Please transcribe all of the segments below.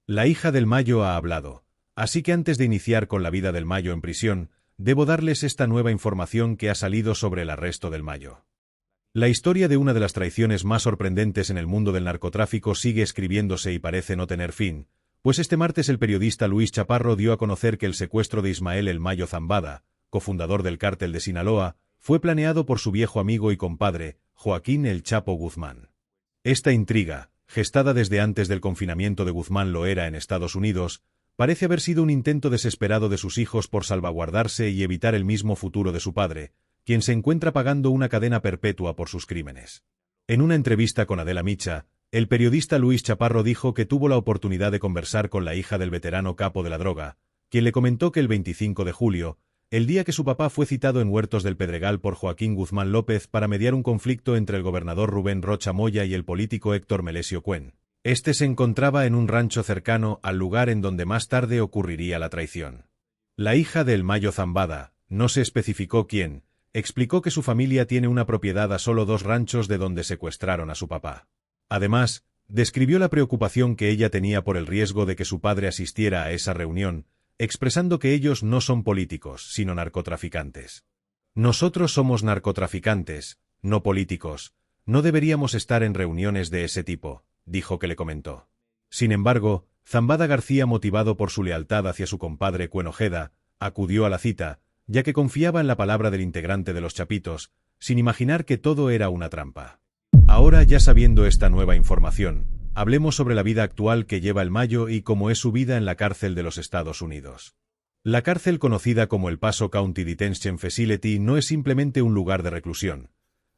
La hija del Mayo ha hablado. Así que antes de iniciar con la vida del Mayo en prisión, debo darles esta nueva información que ha salido sobre el arresto del Mayo. La historia de una de las traiciones más sorprendentes en el mundo del narcotráfico sigue escribiéndose y parece no tener fin, pues este martes el periodista Luis Chaparro dio a conocer que el secuestro de Ismael El Mayo Zambada, cofundador del cártel de Sinaloa, fue planeado por su viejo amigo y compadre, Joaquín El Chapo Guzmán. Esta intriga, gestada desde antes del confinamiento de Guzmán Loera en Estados Unidos, parece haber sido un intento desesperado de sus hijos por salvaguardarse y evitar el mismo futuro de su padre, quien se encuentra pagando una cadena perpetua por sus crímenes. En una entrevista con Adela Micha, el periodista Luis Chaparro dijo que tuvo la oportunidad de conversar con la hija del veterano capo de la droga, quien le comentó que el 25 de julio, el día que su papá fue citado en Huertos del Pedregal por Joaquín Guzmán López para mediar un conflicto entre el gobernador Rubén Rocha Moya y el político Héctor Melesio Cuen, este se encontraba en un rancho cercano al lugar en donde más tarde ocurriría la traición. La hija del Mayo Zambada, no se especificó quién, explicó que su familia tiene una propiedad a solo 2 ranchos de donde secuestraron a su papá. Además, describió la preocupación que ella tenía por el riesgo de que su padre asistiera a esa reunión, expresando que ellos no son políticos, sino narcotraficantes. Nosotros somos narcotraficantes, no políticos, no deberíamos estar en reuniones de ese tipo, dijo que le comentó. Sin embargo, Zambada García, motivado por su lealtad hacia su compadre Cuen Ojeda, acudió a la cita, ya que confiaba en la palabra del integrante de los Chapitos, sin imaginar que todo era una trampa. Ahora, ya sabiendo esta nueva información, hablemos sobre la vida actual que lleva el Mayo y cómo es su vida en la cárcel de los Estados Unidos. La cárcel conocida como El Paso County Detention Facility no es simplemente un lugar de reclusión.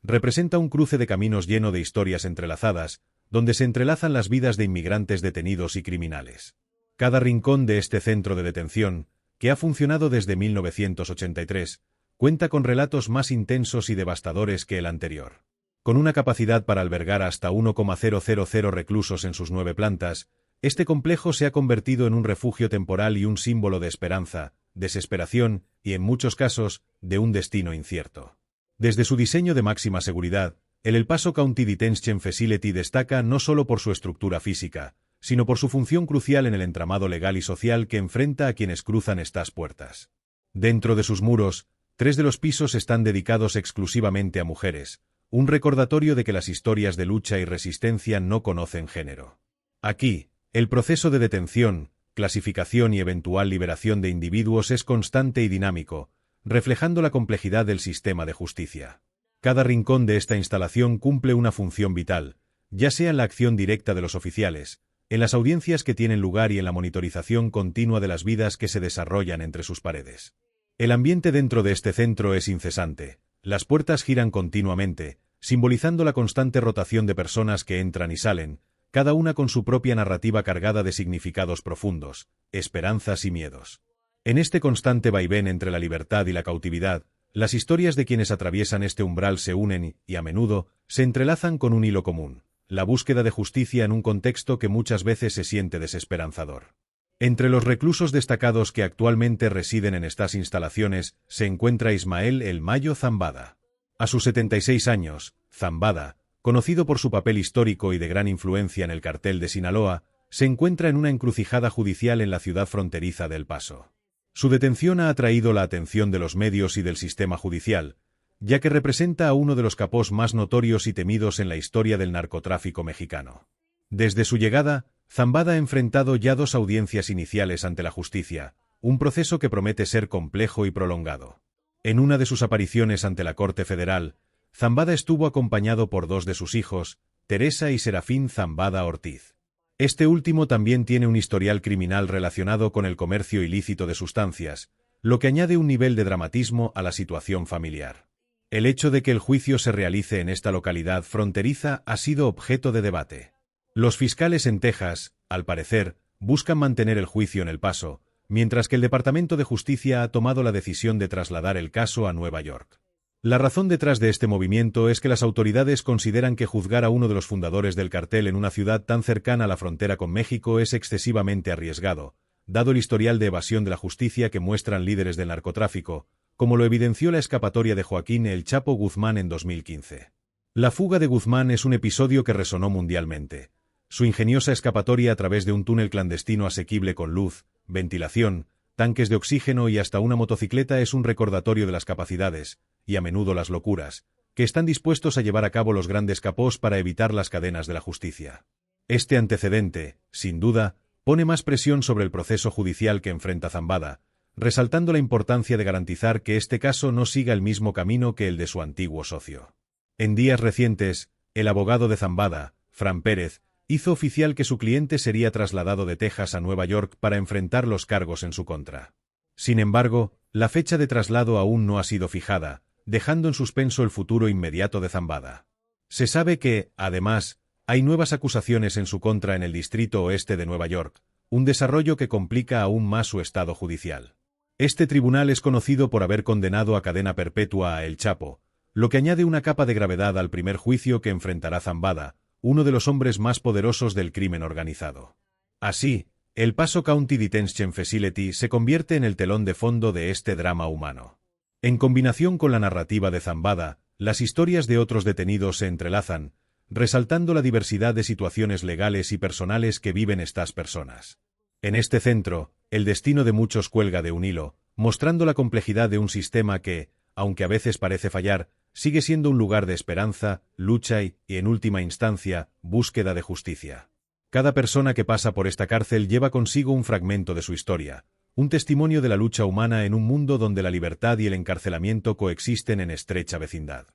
Representa un cruce de caminos lleno de historias entrelazadas, donde se entrelazan las vidas de inmigrantes detenidos y criminales. Cada rincón de este centro de detención, que ha funcionado desde 1983, cuenta con relatos más intensos y devastadores que el anterior. Con una capacidad para albergar hasta 1,000 reclusos en sus 9 plantas, este complejo se ha convertido en un refugio temporal y un símbolo de esperanza, desesperación y, en muchos casos, de un destino incierto. Desde su diseño de máxima seguridad, el Paso County Detention Facility destaca no solo por su estructura física, sino por su función crucial en el entramado legal y social que enfrenta a quienes cruzan estas puertas. Dentro de sus muros, 3 de los pisos están dedicados exclusivamente a mujeres, un recordatorio de que las historias de lucha y resistencia no conocen género. Aquí, el proceso de detención, clasificación y eventual liberación de individuos es constante y dinámico, reflejando la complejidad del sistema de justicia. Cada rincón de esta instalación cumple una función vital, ya sea en la acción directa de los oficiales, en las audiencias que tienen lugar y en la monitorización continua de las vidas que se desarrollan entre sus paredes. El ambiente dentro de este centro es incesante. Las puertas giran continuamente, simbolizando la constante rotación de personas que entran y salen, cada una con su propia narrativa cargada de significados profundos, esperanzas y miedos. En este constante vaivén entre la libertad y la cautividad, las historias de quienes atraviesan este umbral se unen y, a menudo, se entrelazan con un hilo común: la búsqueda de justicia en un contexto que muchas veces se siente desesperanzador. Entre los reclusos destacados que actualmente residen en estas instalaciones se encuentra Ismael El Mayo Zambada. A sus 76 años, Zambada, conocido por su papel histórico y de gran influencia en el cartel de Sinaloa, se encuentra en una encrucijada judicial en la ciudad fronteriza de El Paso. Su detención ha atraído la atención de los medios y del sistema judicial, ya que representa a uno de los capos más notorios y temidos en la historia del narcotráfico mexicano. Desde su llegada, Zambada ha enfrentado ya 2 audiencias iniciales ante la justicia, un proceso que promete ser complejo y prolongado. En una de sus apariciones ante la Corte Federal, Zambada estuvo acompañado por 2 de sus hijos, Teresa y Serafín Zambada Ortiz. Este último también tiene un historial criminal relacionado con el comercio ilícito de sustancias, lo que añade un nivel de dramatismo a la situación familiar. El hecho de que el juicio se realice en esta localidad fronteriza ha sido objeto de debate. Los fiscales en Texas, al parecer, buscan mantener el juicio en El Paso, mientras que el Departamento de Justicia ha tomado la decisión de trasladar el caso a Nueva York. La razón detrás de este movimiento es que las autoridades consideran que juzgar a uno de los fundadores del cartel en una ciudad tan cercana a la frontera con México es excesivamente arriesgado, dado el historial de evasión de la justicia que muestran líderes del narcotráfico, como lo evidenció la escapatoria de Joaquín El Chapo Guzmán en 2015. La fuga de Guzmán es un episodio que resonó mundialmente. su ingeniosa escapatoria a través de un túnel clandestino asequible con luz, ventilación, tanques de oxígeno y hasta una motocicleta es un recordatorio de las capacidades, y a menudo las locuras, que están dispuestos a llevar a cabo los grandes capós para evitar las cadenas de la justicia. Este antecedente, sin duda, pone más presión sobre el proceso judicial que enfrenta Zambada, resaltando la importancia de garantizar que este caso no siga el mismo camino que el de su antiguo socio. En días recientes, el abogado de Zambada, Fran Pérez, hizo oficial que su cliente sería trasladado de Texas a Nueva York para enfrentar los cargos en su contra. Sin embargo, la fecha de traslado aún no ha sido fijada, dejando en suspenso el futuro inmediato de Zambada. Se sabe que, además, hay nuevas acusaciones en su contra en el Distrito Oeste de Nueva York, un desarrollo que complica aún más su estado judicial. Este tribunal es conocido por haber condenado a cadena perpetua a El Chapo, lo que añade una capa de gravedad al primer juicio que enfrentará Zambada, uno de los hombres más poderosos del crimen organizado. Así, el Paso County Detention Facility se convierte en el telón de fondo de este drama humano. En combinación con la narrativa de Zambada, las historias de otros detenidos se entrelazan, resaltando la diversidad de situaciones legales y personales que viven estas personas. En este centro, el destino de muchos cuelga de un hilo, mostrando la complejidad de un sistema que, aunque a veces parece fallar, sigue siendo un lugar de esperanza, lucha y, en última instancia, búsqueda de justicia. Cada persona que pasa por esta cárcel lleva consigo un fragmento de su historia, un testimonio de la lucha humana en un mundo donde la libertad y el encarcelamiento coexisten en estrecha vecindad.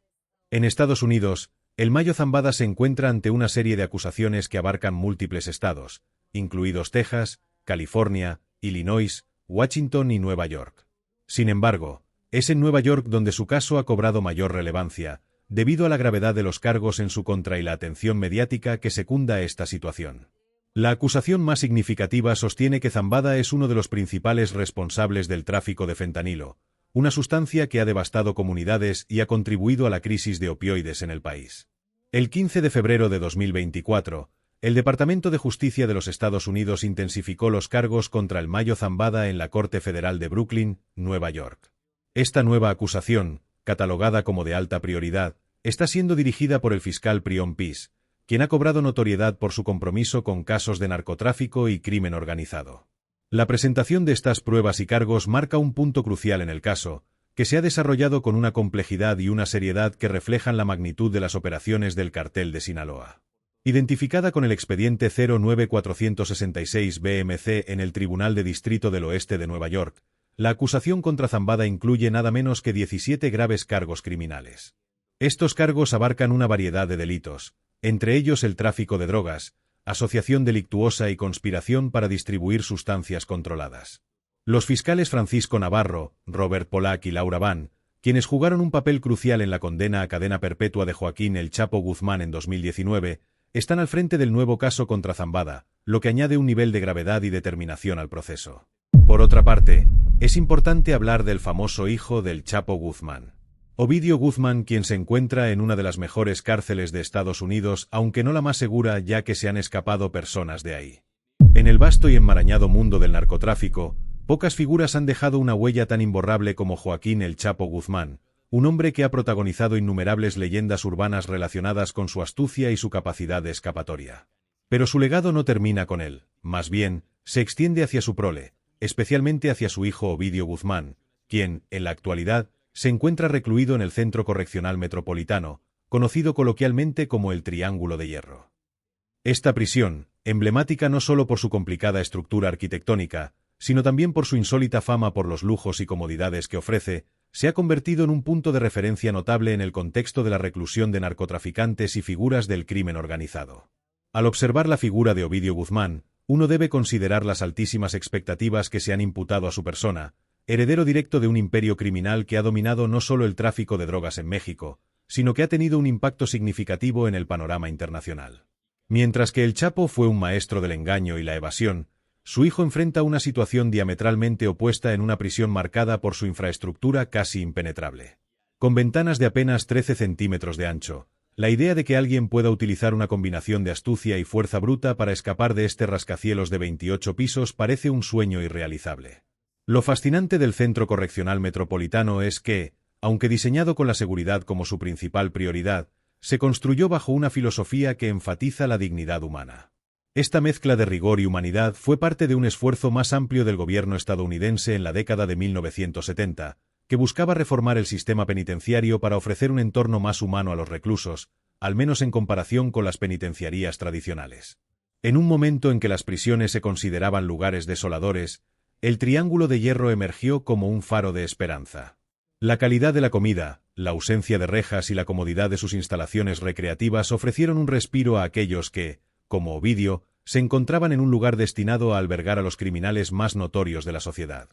En Estados Unidos, el Mayo Zambada se encuentra ante una serie de acusaciones que abarcan múltiples estados, incluidos Texas, California, Illinois, Washington y Nueva York. Sin embargo, es en Nueva York donde su caso ha cobrado mayor relevancia, debido a la gravedad de los cargos en su contra y la atención mediática que secunda esta situación. La acusación más significativa sostiene que Zambada es uno de los principales responsables del tráfico de fentanilo, una sustancia que ha devastado comunidades y ha contribuido a la crisis de opioides en el país. El 15 de febrero de 2024, el Departamento de Justicia de los Estados Unidos intensificó los cargos contra el Mayo Zambada en la Corte Federal de Brooklyn, Nueva York. Esta nueva acusación, catalogada como de alta prioridad, está siendo dirigida por el fiscal Prion Peace, quien ha cobrado notoriedad por su compromiso con casos de narcotráfico y crimen organizado. La presentación de estas pruebas y cargos marca un punto crucial en el caso, que se ha desarrollado con una complejidad y una seriedad que reflejan la magnitud de las operaciones del Cartel de Sinaloa. Identificada con el expediente 09466-BMC en el Tribunal de Distrito del Oeste de Nueva York, la acusación contra Zambada incluye nada menos que 17 graves cargos criminales. Estos cargos abarcan una variedad de delitos, entre ellos el tráfico de drogas, asociación delictuosa y conspiración para distribuir sustancias controladas. Los fiscales Francisco Navarro, Robert Polak y Laura Van, quienes jugaron un papel crucial en la condena a cadena perpetua de Joaquín El Chapo Guzmán en 2019, están al frente del nuevo caso contra Zambada, lo que añade un nivel de gravedad y determinación al proceso. Por otra parte, es importante hablar del famoso hijo del Chapo Guzmán. Ovidio Guzmán, quien se encuentra en una de las mejores cárceles de Estados Unidos, aunque no la más segura ya que se han escapado personas de ahí. En el vasto y enmarañado mundo del narcotráfico, pocas figuras han dejado una huella tan imborrable como Joaquín El Chapo Guzmán, un hombre que ha protagonizado innumerables leyendas urbanas relacionadas con su astucia y su capacidad de escapatoria. Pero su legado no termina con él, más bien, se extiende hacia su prole, especialmente hacia su hijo Ovidio Guzmán, quien, en la actualidad, se encuentra recluido en el Centro Correccional Metropolitano, conocido coloquialmente como el Triángulo de Hierro. Esta prisión, emblemática no solo por su complicada estructura arquitectónica, sino también por su insólita fama por los lujos y comodidades que ofrece, se ha convertido en un punto de referencia notable en el contexto de la reclusión de narcotraficantes y figuras del crimen organizado. Al observar la figura de Ovidio Guzmán, uno debe considerar las altísimas expectativas que se han imputado a su persona, heredero directo de un imperio criminal que ha dominado no solo el tráfico de drogas en México, sino que ha tenido un impacto significativo en el panorama internacional. Mientras que el Chapo fue un maestro del engaño y la evasión, su hijo enfrenta una situación diametralmente opuesta en una prisión marcada por su infraestructura casi impenetrable. Con ventanas de apenas 13 centímetros de ancho, la idea de que alguien pueda utilizar una combinación de astucia y fuerza bruta para escapar de este rascacielos de 28 pisos parece un sueño irrealizable. Lo fascinante del Centro Correccional Metropolitano es que, aunque diseñado con la seguridad como su principal prioridad, se construyó bajo una filosofía que enfatiza la dignidad humana. Esta mezcla de rigor y humanidad fue parte de un esfuerzo más amplio del gobierno estadounidense en la década de 1970, que buscaba reformar el sistema penitenciario para ofrecer un entorno más humano a los reclusos, al menos en comparación con las penitenciarías tradicionales. En un momento en que las prisiones se consideraban lugares desoladores, el Triángulo de Hierro emergió como un faro de esperanza. La calidad de la comida, la ausencia de rejas y la comodidad de sus instalaciones recreativas ofrecieron un respiro a aquellos que, como Ovidio, se encontraban en un lugar destinado a albergar a los criminales más notorios de la sociedad.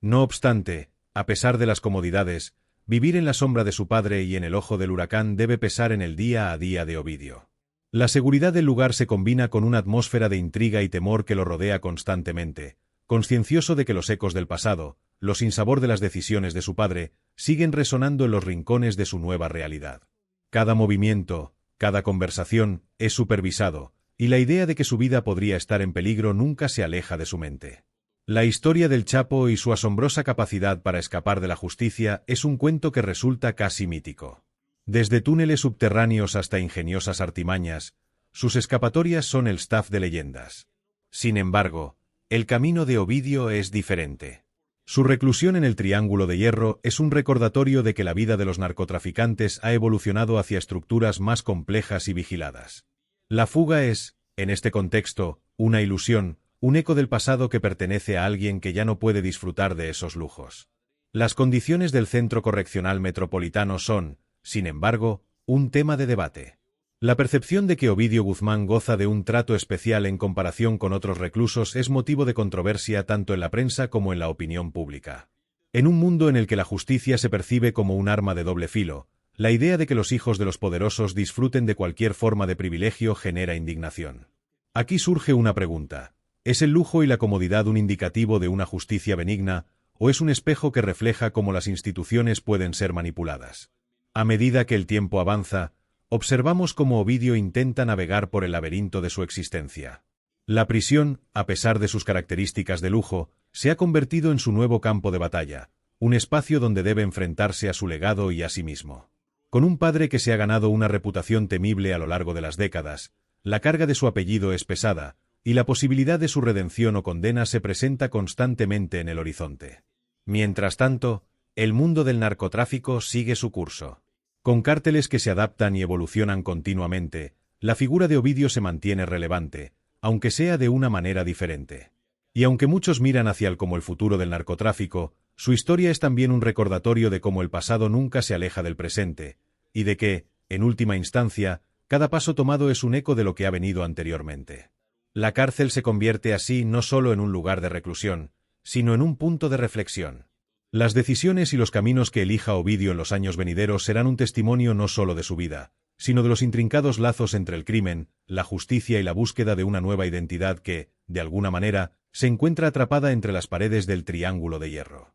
No obstante, a pesar de las comodidades, vivir en la sombra de su padre y en el ojo del huracán debe pesar en el día a día de Ovidio. La seguridad del lugar se combina con una atmósfera de intriga y temor que lo rodea constantemente, consciencioso de que los ecos del pasado, los sinsabor de las decisiones de su padre, siguen resonando en los rincones de su nueva realidad. Cada movimiento, cada conversación, es supervisado, y la idea de que su vida podría estar en peligro nunca se aleja de su mente. La historia del Chapo y su asombrosa capacidad para escapar de la justicia es un cuento que resulta casi mítico. Desde túneles subterráneos hasta ingeniosas artimañas, sus escapatorias son el staff de leyendas. Sin embargo, el camino de Ovidio es diferente. Su reclusión en el Triángulo de Hierro es un recordatorio de que la vida de los narcotraficantes ha evolucionado hacia estructuras más complejas y vigiladas. La fuga es, en este contexto, una ilusión, un eco del pasado que pertenece a alguien que ya no puede disfrutar de esos lujos. Las condiciones del Centro Correccional Metropolitano son, sin embargo, un tema de debate. La percepción de que Ovidio Guzmán goza de un trato especial en comparación con otros reclusos es motivo de controversia tanto en la prensa como en la opinión pública. En un mundo en el que la justicia se percibe como un arma de doble filo, la idea de que los hijos de los poderosos disfruten de cualquier forma de privilegio genera indignación. Aquí surge una pregunta: ¿es el lujo y la comodidad un indicativo de una justicia benigna, o es un espejo que refleja cómo las instituciones pueden ser manipuladas? A medida que el tiempo avanza, observamos cómo Ovidio intenta navegar por el laberinto de su existencia. La prisión, a pesar de sus características de lujo, se ha convertido en su nuevo campo de batalla, un espacio donde debe enfrentarse a su legado y a sí mismo. Con un padre que se ha ganado una reputación temible a lo largo de las décadas, la carga de su apellido es pesada, y la posibilidad de su redención o condena se presenta constantemente en el horizonte. Mientras tanto, el mundo del narcotráfico sigue su curso. Con cárteles que se adaptan y evolucionan continuamente, la figura de Ovidio se mantiene relevante, aunque sea de una manera diferente. Y aunque muchos miran hacia él como el futuro del narcotráfico, su historia es también un recordatorio de cómo el pasado nunca se aleja del presente, y de que, en última instancia, cada paso tomado es un eco de lo que ha venido anteriormente. La cárcel se convierte así no solo en un lugar de reclusión, sino en un punto de reflexión. Las decisiones y los caminos que elija Ovidio en los años venideros serán un testimonio no solo de su vida, sino de los intrincados lazos entre el crimen, la justicia y la búsqueda de una nueva identidad que, de alguna manera, se encuentra atrapada entre las paredes del Triángulo de Hierro.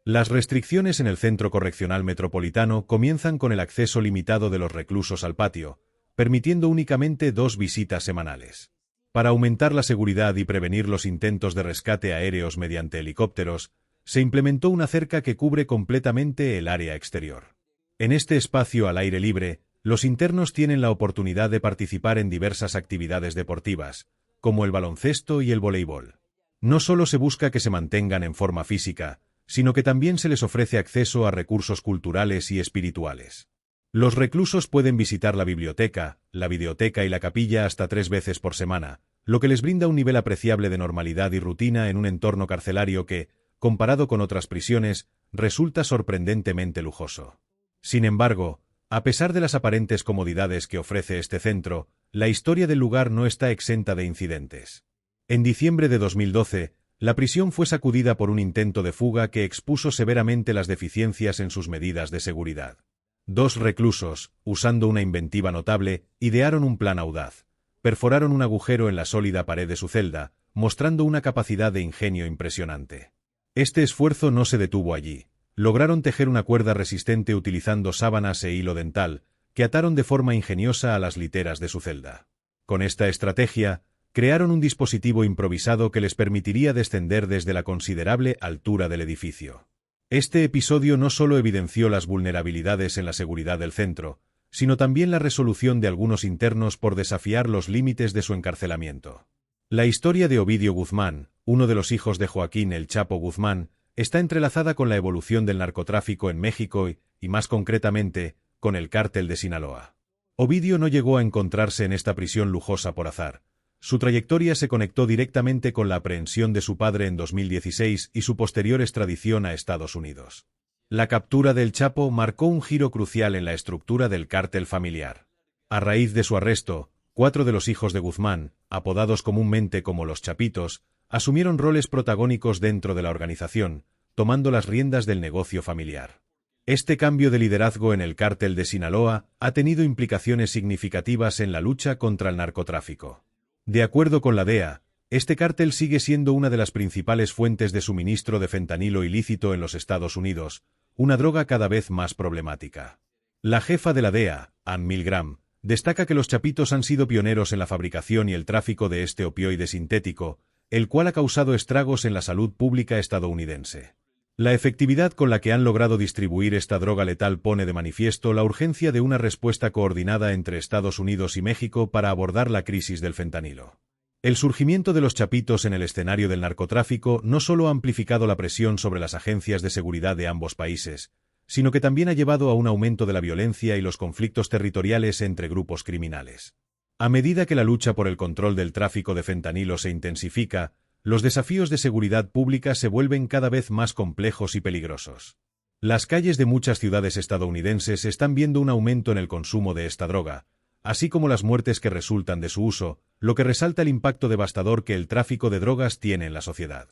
Las restricciones en el Centro Correccional Metropolitano comienzan con el acceso limitado de los reclusos al patio, permitiendo únicamente 2 visitas semanales. Para aumentar la seguridad y prevenir los intentos de rescate aéreos mediante helicópteros, se implementó una cerca que cubre completamente el área exterior. En este espacio al aire libre, los internos tienen la oportunidad de participar en diversas actividades deportivas, como el baloncesto y el voleibol. No solo se busca que se mantengan en forma física, sino que también se les ofrece acceso a recursos culturales y espirituales. Los reclusos pueden visitar la biblioteca, la videoteca y la capilla hasta 3 veces por semana, lo que les brinda un nivel apreciable de normalidad y rutina en un entorno carcelario que, comparado con otras prisiones, resulta sorprendentemente lujoso. Sin embargo, a pesar de las aparentes comodidades que ofrece este centro, la historia del lugar no está exenta de incidentes. En diciembre de 2012, la prisión fue sacudida por un intento de fuga que expuso severamente las deficiencias en sus medidas de seguridad. 2 reclusos, usando una inventiva notable, idearon un plan audaz. Perforaron un agujero en la sólida pared de su celda, mostrando una capacidad de ingenio impresionante. Este esfuerzo no se detuvo allí. Lograron tejer una cuerda resistente utilizando sábanas e hilo dental, que ataron de forma ingeniosa a las literas de su celda. Con esta estrategia, crearon un dispositivo improvisado que les permitiría descender desde la considerable altura del edificio. Este episodio no solo evidenció las vulnerabilidades en la seguridad del centro, sino también la resolución de algunos internos por desafiar los límites de su encarcelamiento. La historia de Ovidio Guzmán, uno de los hijos de Joaquín El Chapo Guzmán, está entrelazada con la evolución del narcotráfico en México y más concretamente, con el cártel de Sinaloa. Ovidio no llegó a encontrarse en esta prisión lujosa por azar. Su trayectoria se conectó directamente con la aprehensión de su padre en 2016 y su posterior extradición a Estados Unidos. La captura del Chapo marcó un giro crucial en la estructura del cártel familiar. A raíz de su arresto, 4 de los hijos de Guzmán, apodados comúnmente como los Chapitos, asumieron roles protagónicos dentro de la organización, tomando las riendas del negocio familiar. Este cambio de liderazgo en el cártel de Sinaloa ha tenido implicaciones significativas en la lucha contra el narcotráfico. De acuerdo con la DEA, este cártel sigue siendo una de las principales fuentes de suministro de fentanilo ilícito en los Estados Unidos, una droga cada vez más problemática. La jefa de la DEA, Ann Milgram, destaca que los Chapitos han sido pioneros en la fabricación y el tráfico de este opioide sintético, el cual ha causado estragos en la salud pública estadounidense. La efectividad con la que han logrado distribuir esta droga letal pone de manifiesto la urgencia de una respuesta coordinada entre Estados Unidos y México para abordar la crisis del fentanilo. El surgimiento de los Chapitos en el escenario del narcotráfico no solo ha amplificado la presión sobre las agencias de seguridad de ambos países, sino que también ha llevado a un aumento de la violencia y los conflictos territoriales entre grupos criminales. A medida que la lucha por el control del tráfico de fentanilo se intensifica, los desafíos de seguridad pública se vuelven cada vez más complejos y peligrosos. Las calles de muchas ciudades estadounidenses están viendo un aumento en el consumo de esta droga, así como las muertes que resultan de su uso, lo que resalta el impacto devastador que el tráfico de drogas tiene en la sociedad.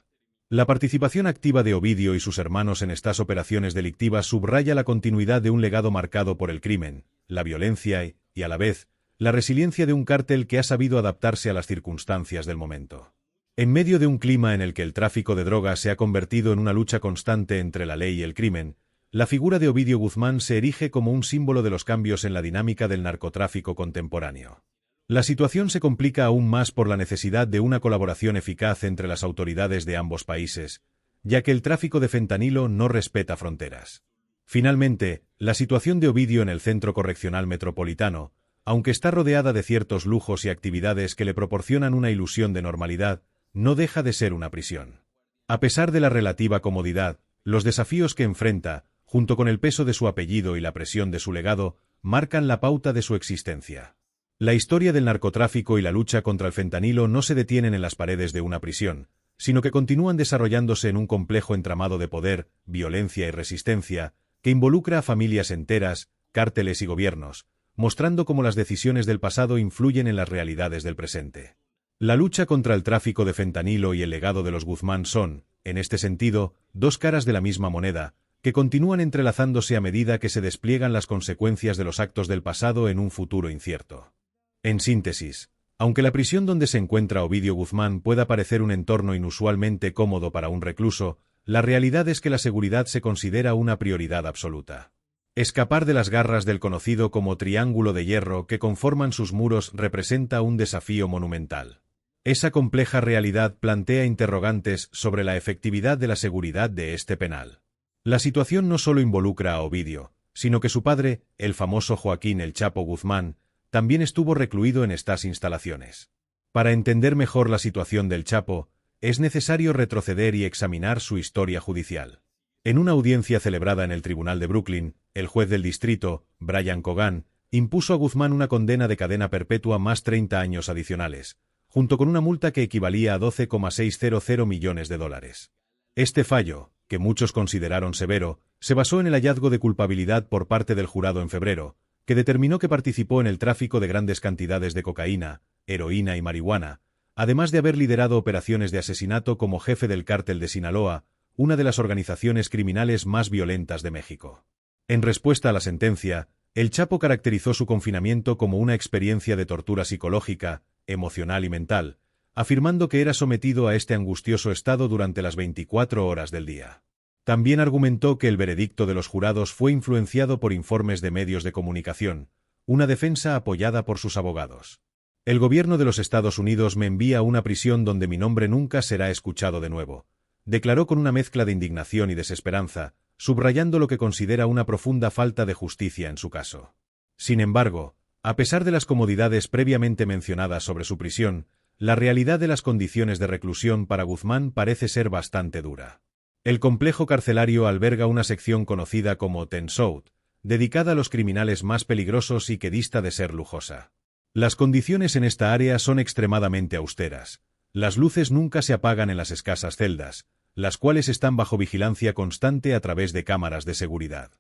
La participación activa de Ovidio y sus hermanos en estas operaciones delictivas subraya la continuidad de un legado marcado por el crimen, la violencia y, a la vez, la resiliencia de un cártel que ha sabido adaptarse a las circunstancias del momento. En medio de un clima en el que el tráfico de drogas se ha convertido en una lucha constante entre la ley y el crimen, la figura de Ovidio Guzmán se erige como un símbolo de los cambios en la dinámica del narcotráfico contemporáneo. La situación se complica aún más por la necesidad de una colaboración eficaz entre las autoridades de ambos países, ya que el tráfico de fentanilo no respeta fronteras. Finalmente, la situación de Ovidio en el Centro Correccional Metropolitano, aunque está rodeada de ciertos lujos y actividades que le proporcionan una ilusión de normalidad, no deja de ser una prisión. A pesar de la relativa comodidad, los desafíos que enfrenta, junto con el peso de su apellido y la presión de su legado, marcan la pauta de su existencia. La historia del narcotráfico y la lucha contra el fentanilo no se detienen en las paredes de una prisión, sino que continúan desarrollándose en un complejo entramado de poder, violencia y resistencia, que involucra a familias enteras, cárteles y gobiernos, mostrando cómo las decisiones del pasado influyen en las realidades del presente. La lucha contra el tráfico de fentanilo y el legado de los Guzmán son, en este sentido, dos caras de la misma moneda, que continúan entrelazándose a medida que se despliegan las consecuencias de los actos del pasado en un futuro incierto. En síntesis, aunque la prisión donde se encuentra Ovidio Guzmán pueda parecer un entorno inusualmente cómodo para un recluso, la realidad es que la seguridad se considera una prioridad absoluta. Escapar de las garras del conocido como triángulo de hierro que conforman sus muros representa un desafío monumental. Esa compleja realidad plantea interrogantes sobre la efectividad de la seguridad de este penal. La situación no solo involucra a Ovidio, sino que su padre, el famoso Joaquín El Chapo Guzmán, también estuvo recluido en estas instalaciones. Para entender mejor la situación del Chapo, es necesario retroceder y examinar su historia judicial. En una audiencia celebrada en el Tribunal de Brooklyn, el juez del distrito, Brian Cogan, impuso a Guzmán una condena de cadena perpetua más 30 años adicionales, junto con una multa que equivalía a $12,600 millones. Este fallo, que muchos consideraron severo, se basó en el hallazgo de culpabilidad por parte del jurado en febrero, que determinó que participó en el tráfico de grandes cantidades de cocaína, heroína y marihuana, además de haber liderado operaciones de asesinato como jefe del cártel de Sinaloa, una de las organizaciones criminales más violentas de México. En respuesta a la sentencia, el Chapo caracterizó su confinamiento como una experiencia de tortura psicológica, emocional y mental, afirmando que era sometido a este angustioso estado durante las 24 horas del día. También argumentó que el veredicto de los jurados fue influenciado por informes de medios de comunicación, una defensa apoyada por sus abogados. El gobierno de los Estados Unidos me envía a una prisión donde mi nombre nunca será escuchado de nuevo, declaró con una mezcla de indignación y desesperanza, subrayando lo que considera una profunda falta de justicia en su caso. Sin embargo, a pesar de las comodidades previamente mencionadas sobre su prisión, la realidad de las condiciones de reclusión para Guzmán parece ser bastante dura. El complejo carcelario alberga una sección conocida como Ten South, dedicada a los criminales más peligrosos y que dista de ser lujosa. Las condiciones en esta área son extremadamente austeras. Las luces nunca se apagan en las escasas celdas, las cuales están bajo vigilancia constante a través de cámaras de seguridad.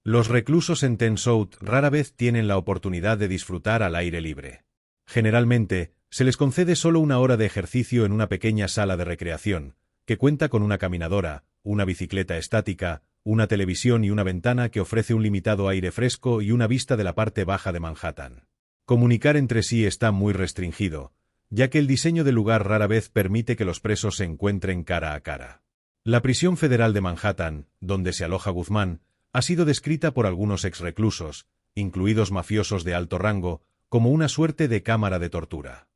Los reclusos en Ten South rara vez tienen la oportunidad de disfrutar al aire libre. Generalmente, se les concede solo una hora de ejercicio en una pequeña sala de recreación, que cuenta con una caminadora, una bicicleta estática, una televisión y una ventana que ofrece un limitado aire fresco y una vista de la parte baja de Manhattan. Comunicar entre sí está muy restringido, ya que el diseño del lugar rara vez permite que los presos se encuentren cara a cara. La prisión federal de Manhattan, donde se aloja Guzmán, ha sido descrita por algunos exreclusos, incluidos mafiosos de alto rango, como una suerte de cámara de tortura.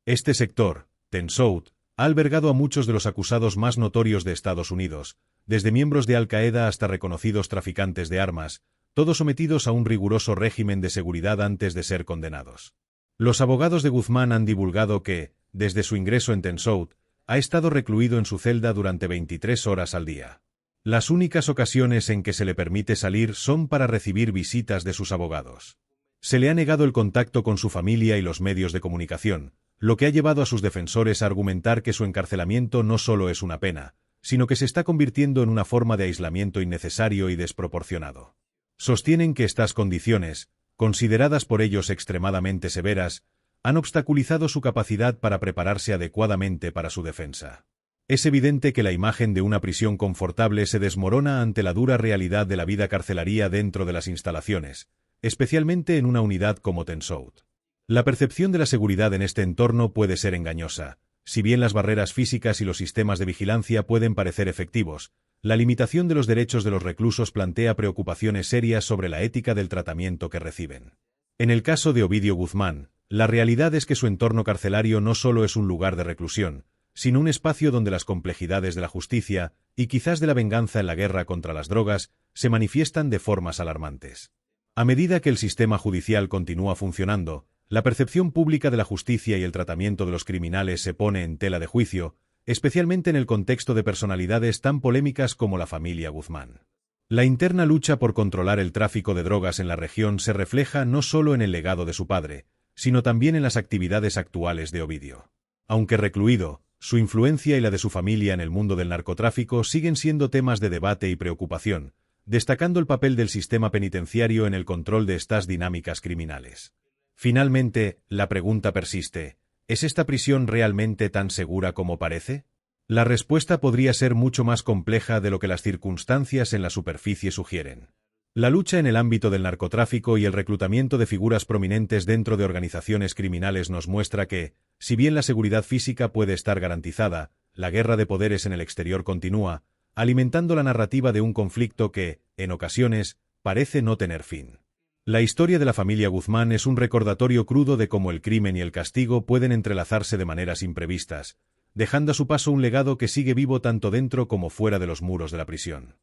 Este sector, Ten South, ha albergado a muchos de los acusados más notorios de Estados Unidos, desde miembros de Al-Qaeda hasta reconocidos traficantes de armas, todos sometidos a un riguroso régimen de seguridad antes de ser condenados. Los abogados de Guzmán han divulgado que, desde su ingreso en Ten South, ha estado recluido en su celda durante 23 horas al día. Las únicas ocasiones en que se le permite salir son para recibir visitas de sus abogados. Se le ha negado el contacto con su familia y los medios de comunicación, lo que ha llevado a sus defensores a argumentar que su encarcelamiento no solo es una pena, sino que se está convirtiendo en una forma de aislamiento innecesario y desproporcionado. Sostienen que estas condiciones, consideradas por ellos extremadamente severas, han obstaculizado su capacidad para prepararse adecuadamente para su defensa. Es evidente que la imagen de una prisión confortable se desmorona ante la dura realidad de la vida carcelaria dentro de las instalaciones, especialmente en una unidad como Ten South. La percepción de la seguridad en este entorno puede ser engañosa. Si bien las barreras físicas y los sistemas de vigilancia pueden parecer efectivos, la limitación de los derechos de los reclusos plantea preocupaciones serias sobre la ética del tratamiento que reciben. En el caso de Ovidio Guzmán, la realidad es que su entorno carcelario no solo es un lugar de reclusión, sino un espacio donde las complejidades de la justicia, y quizás de la venganza en la guerra contra las drogas, se manifiestan de formas alarmantes. A medida que el sistema judicial continúa funcionando, la percepción pública de la justicia y el tratamiento de los criminales se pone en tela de juicio, especialmente en el contexto de personalidades tan polémicas como la familia Guzmán. La interna lucha por controlar el tráfico de drogas en la región se refleja no solo en el legado de su padre, sino también en las actividades actuales de Ovidio. Aunque recluido, su influencia y la de su familia en el mundo del narcotráfico siguen siendo temas de debate y preocupación, destacando el papel del sistema penitenciario en el control de estas dinámicas criminales. Finalmente, la pregunta persiste: ¿es esta prisión realmente tan segura como parece? La respuesta podría ser mucho más compleja de lo que las circunstancias en la superficie sugieren. La lucha en el ámbito del narcotráfico y el reclutamiento de figuras prominentes dentro de organizaciones criminales nos muestra que, si bien la seguridad física puede estar garantizada, la guerra de poderes en el exterior continúa, alimentando la narrativa de un conflicto que, en ocasiones, parece no tener fin. La historia de la familia Guzmán es un recordatorio crudo de cómo el crimen y el castigo pueden entrelazarse de maneras imprevistas, dejando a su paso un legado que sigue vivo tanto dentro como fuera de los muros de la prisión.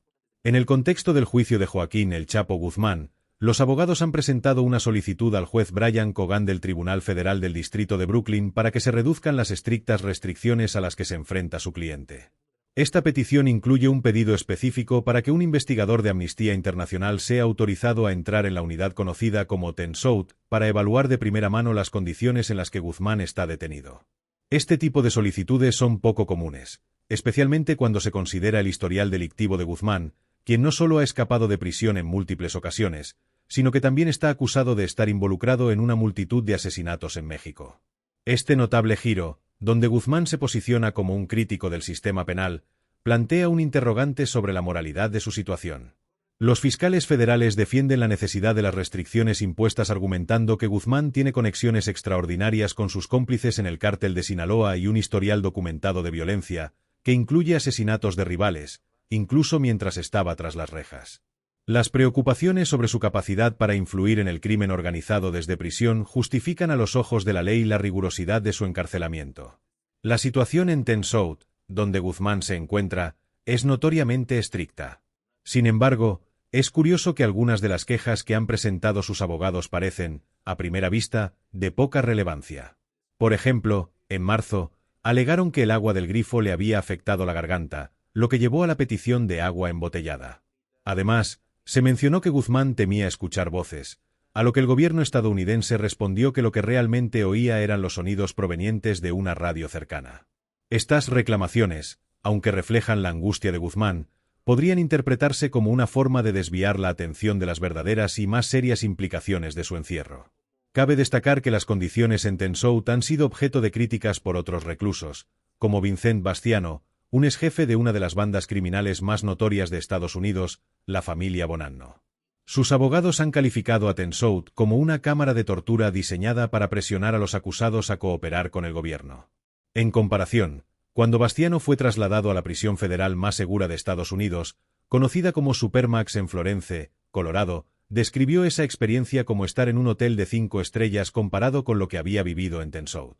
En el contexto del juicio de Joaquín El Chapo Guzmán, los abogados han presentado una solicitud al juez Brian Cogan del Tribunal Federal del Distrito de Brooklyn para que se reduzcan las estrictas restricciones a las que se enfrenta su cliente. Esta petición incluye un pedido específico para que un investigador de Amnistía Internacional sea autorizado a entrar en la unidad conocida como Ten South para evaluar de primera mano las condiciones en las que Guzmán está detenido. Este tipo de solicitudes son poco comunes, especialmente cuando se considera el historial delictivo de Guzmán, quien no solo ha escapado de prisión en múltiples ocasiones, sino que también está acusado de estar involucrado en una multitud de asesinatos en México. Este notable giro, donde Guzmán se posiciona como un crítico del sistema penal, plantea un interrogante sobre la moralidad de su situación. Los fiscales federales defienden la necesidad de las restricciones impuestas argumentando que Guzmán tiene conexiones extraordinarias con sus cómplices en el cártel de Sinaloa y un historial documentado de violencia, que incluye asesinatos de rivales, incluso mientras estaba tras las rejas. Las preocupaciones sobre su capacidad para influir en el crimen organizado desde prisión justifican a los ojos de la ley la rigurosidad de su encarcelamiento. La situación en Ten South, donde Guzmán se encuentra, es notoriamente estricta. Sin embargo, Es curioso que algunas de las quejas que han presentado sus abogados parecen, a primera vista, de poca relevancia. Por ejemplo, en marzo, alegaron que el agua del grifo le había afectado la garganta, lo que llevó a la petición de agua embotellada. Además, se mencionó que Guzmán temía escuchar voces, a lo que el gobierno estadounidense respondió que lo que realmente oía eran los sonidos provenientes de una radio cercana. Estas reclamaciones, aunque reflejan la angustia de Guzmán, podrían interpretarse como una forma de desviar la atención de las verdaderas y más serias implicaciones de su encierro. Cabe destacar que las condiciones en Tensou han sido objeto de críticas por otros reclusos, como Vincent Bastiano, un exjefe de una de las bandas criminales más notorias de Estados Unidos, la familia Bonanno. Sus abogados han calificado a Tensou como una cámara de tortura diseñada para presionar a los acusados a cooperar con el gobierno. En comparación, cuando Bastiano fue trasladado a la prisión federal más segura de Estados Unidos, conocida como Supermax en Florence, Colorado, describió esa experiencia como estar en un hotel de 5 estrellas comparado con lo que había vivido en Tensou.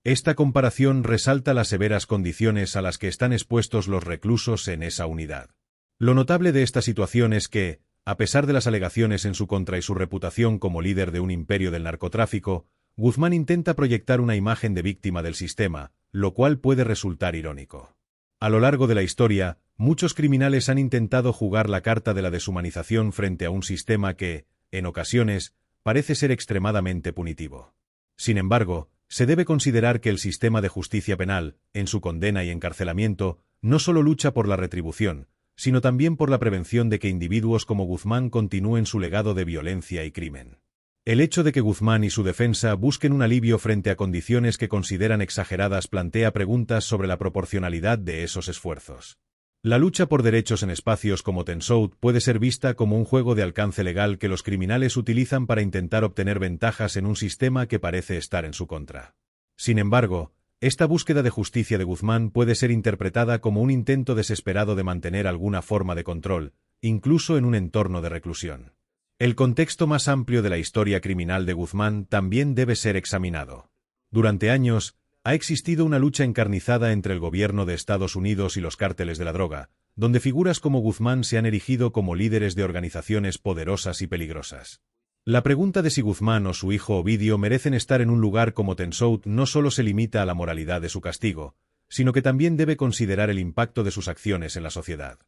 Esta comparación resalta las severas condiciones a las que están expuestos los reclusos en esa unidad. Lo notable de esta situación es que, a pesar de las alegaciones en su contra y su reputación como líder de un imperio del narcotráfico, Guzmán intenta proyectar una imagen de víctima del sistema, lo cual puede resultar irónico. A lo largo de la historia, muchos criminales han intentado jugar la carta de la deshumanización frente a un sistema que, en ocasiones, parece ser extremadamente punitivo. Sin embargo, se debe considerar que el sistema de justicia penal, en su condena y encarcelamiento, no solo lucha por la retribución, sino también por la prevención de que individuos como Guzmán continúen su legado de violencia y crimen. El hecho de que Guzmán y su defensa busquen un alivio frente a condiciones que consideran exageradas plantea preguntas sobre la proporcionalidad de esos esfuerzos. La lucha por derechos en espacios como Tensou puede ser vista como un juego de alcance legal que los criminales utilizan para intentar obtener ventajas en un sistema que parece estar en su contra. Sin embargo, esta búsqueda de justicia de Guzmán puede ser interpretada como un intento desesperado de mantener alguna forma de control, incluso en un entorno de reclusión. El contexto más amplio de la historia criminal de Guzmán también debe ser examinado. Durante años, ha existido una lucha encarnizada entre el gobierno de Estados Unidos y los cárteles de la droga, donde figuras como Guzmán se han erigido como líderes de organizaciones poderosas y peligrosas. La pregunta de si Guzmán o su hijo Ovidio merecen estar en un lugar como Tensou no solo se limita a la moralidad de su castigo, sino que también debe considerar el impacto de sus acciones en la sociedad.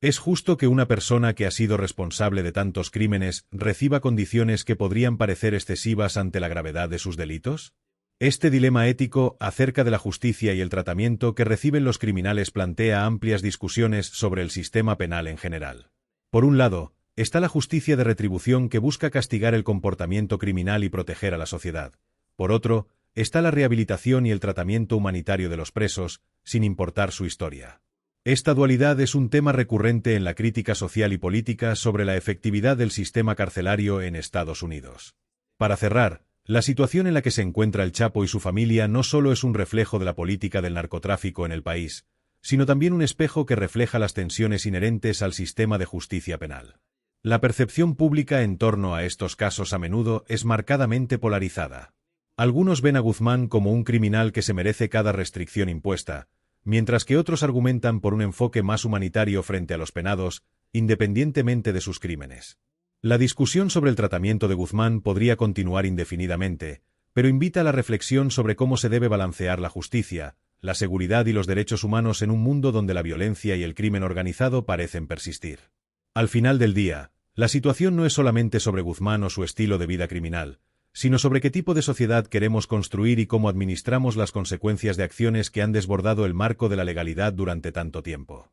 ¿Es justo que una persona que ha sido responsable de tantos crímenes reciba condiciones que podrían parecer excesivas ante la gravedad de sus delitos? Este dilema ético acerca de la justicia y el tratamiento que reciben los criminales plantea amplias discusiones sobre el sistema penal en general. Por un lado, está la justicia de retribución que busca castigar el comportamiento criminal y proteger a la sociedad. Por otro, está la rehabilitación y el tratamiento humanitario de los presos, sin importar su historia. Esta dualidad es un tema recurrente en la crítica social y política sobre la efectividad del sistema carcelario en Estados Unidos. Para cerrar, la situación en la que se encuentra el Chapo y su familia no solo es un reflejo de la política del narcotráfico en el país, sino también un espejo que refleja las tensiones inherentes al sistema de justicia penal. La percepción pública en torno a estos casos a menudo es marcadamente polarizada. Algunos ven a Guzmán como un criminal que se merece cada restricción impuesta, mientras que otros argumentan por un enfoque más humanitario frente a los penados, independientemente de sus crímenes. La discusión sobre el tratamiento de Guzmán podría continuar indefinidamente, pero invita a la reflexión sobre cómo se debe balancear la justicia, la seguridad y los derechos humanos en un mundo donde la violencia y el crimen organizado parecen persistir. Al final del día, la situación no es solamente sobre Guzmán o su estilo de vida criminal, sino sobre qué tipo de sociedad queremos construir y cómo administramos las consecuencias de acciones que han desbordado el marco de la legalidad durante tanto tiempo.